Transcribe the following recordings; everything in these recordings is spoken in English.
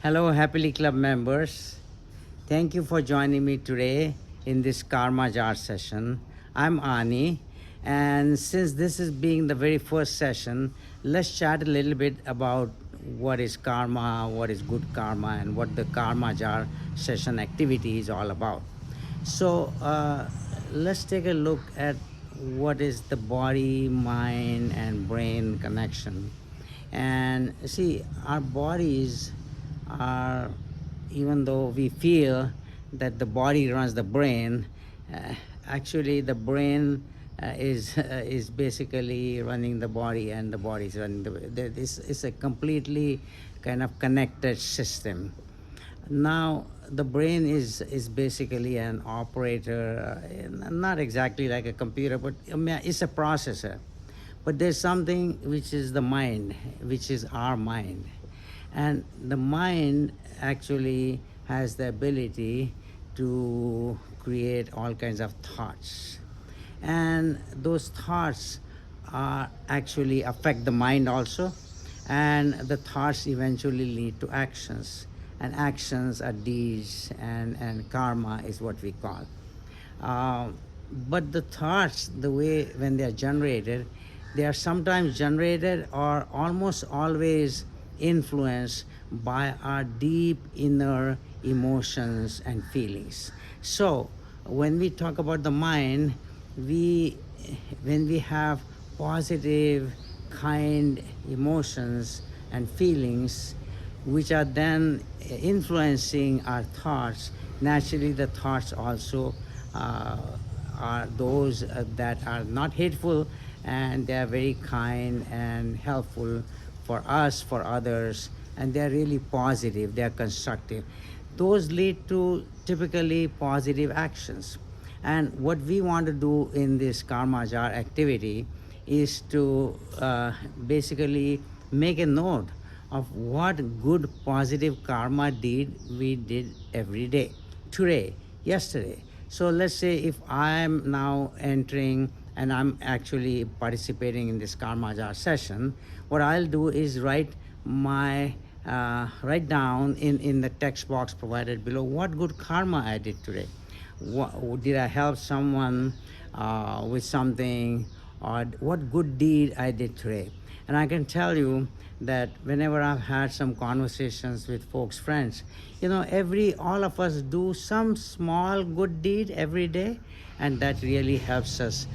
Hello, Happily Club members. Thank you for joining me today in this Karma Jar session. I'm Ani, and since this is being the very first session, let's chat a little bit about what is karma, what is good karma, and what the Karma Jar session activity is all about. So, let's take a look at what is the body, mind, and brain connection. And see, our bodies are, even though we feel that the body runs the brain, uh, actually the brain is basically running the body, and the body is running this is a completely kind of connected system. Now the brain is basically an operator, not exactly like a computer, but I mean, it's a processor. But there's something which is the mind, which is our mind. And the mind actually has the ability to create all kinds of thoughts. And those thoughts actually affect the mind also. And the thoughts eventually lead to actions. And actions are deeds, and karma is what we call. Uh, but the thoughts, the way when they are generated, they are sometimes generated or almost always influenced by our deep inner emotions and feelings. So, when we talk about the mind, we when we have positive, kind emotions and feelings, which are then influencing our thoughts, naturally the thoughts also uh, are those that are not hateful, and they are very kind and helpful for us, for others, and they are really positive, they are constructive. Those lead to typically positive actions. And what we want to do in this Karma Jar activity is to basically make a note of what good positive karma deed we did every day, today, yesterday. So let's say if I'm now entering and I'm actually participating in this Karma Jar session, what I'll do is write down in the text box provided below what good karma I did today. Did I help someone with something, or what good deed I did today? And I can tell you that whenever I've had some conversations with folks, friends, all of us do some small good deed every day, and that really helps us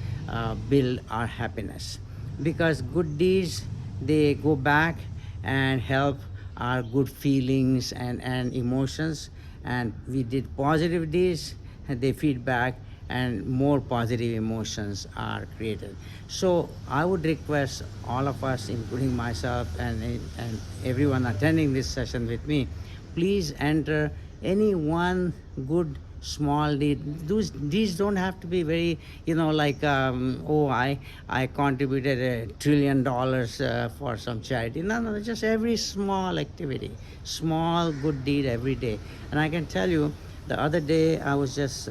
build our happiness. Because good deeds, they go back and help our good feelings and emotions. And we did positive deeds, and they feed back, and more positive emotions are created. So I would request all of us, including myself and everyone attending this session with me, please enter any one good small deed. These don't have to be very, like, oh, I contributed $1 trillion for some charity. No, no, just every small activity, small good deed every day. And I can tell you, the other day I was just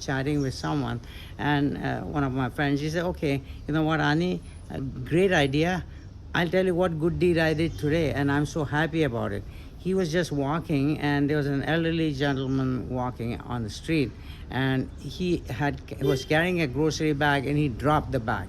chatting with someone, and one of my friends, he said, okay, you know what, Ani, a great idea. I'll tell you what good deed I did today, and I'm so happy about it. He was just walking, and there was an elderly gentleman walking on the street, and he was carrying a grocery bag, and he dropped the bag.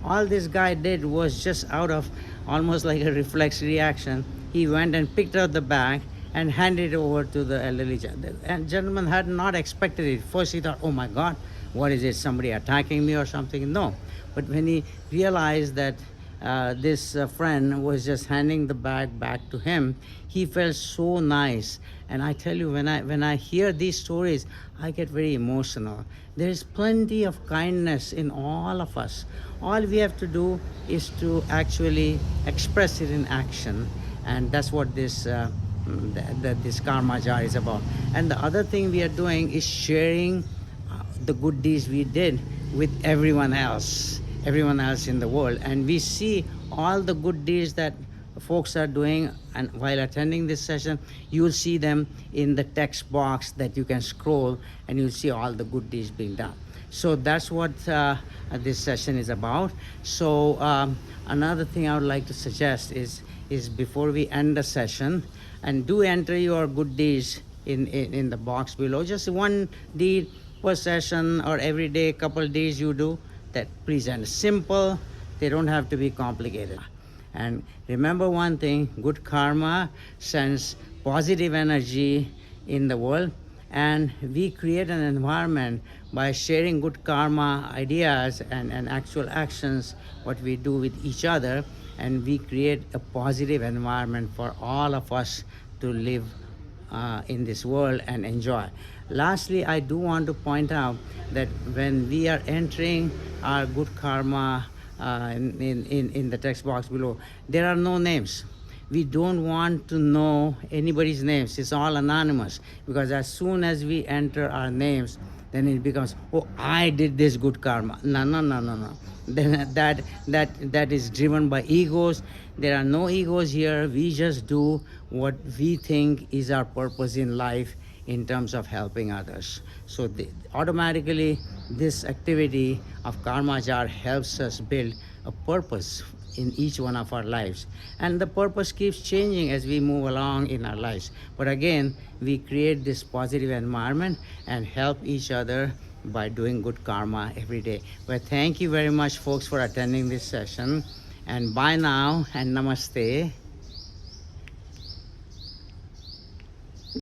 All this guy did was, just out of almost like a reflex reaction, he went and picked up the bag and handed it over to the elderly gentleman. And gentleman had not expected it. First he thought, oh my God, what is it, somebody attacking me or something? No. But when he realized that this friend was just handing the bag back to him, he felt so nice. And I tell you, when I hear these stories, I get very emotional. There is plenty of kindness in all of us. All we have to do is to actually express it in action, and that's what this Karma Jar is about. And the other thing we are doing is sharing the good deeds we did with everyone else in the world. And we see all the good deeds that folks are doing, and while attending this session, you will see them in the text box that you can scroll, and you'll see all the good deeds being done. So that's what this session is about. So another thing I would like to suggest is before we end the session, and do enter your good deeds in the box below. Just one deed per session or every day, couple deeds you do that present simple. They don't have to be complicated. And remember one thing, good karma sends positive energy in the world, and we create an environment by sharing good karma ideas and actual actions, what we do with each other, and we create a positive environment for all of us to live in this world and enjoy. Lastly, I do want to point out that when we are entering our good karma in the text box below, there are no names. We don't want to know anybody's names. It's all anonymous, because as soon as we enter our names, then it becomes, oh, I did this good karma. No. Then that is driven by egos. There are no egos here. We just do what we think is our purpose in life in terms of helping others. So automatically this activity of karma jar helps us build a purpose in each one of our lives, and the purpose keeps changing as we move along in our lives. But again, we create this positive environment and help each other by doing good karma every day. But thank you very much, folks, for attending this session, and bye now and namaste.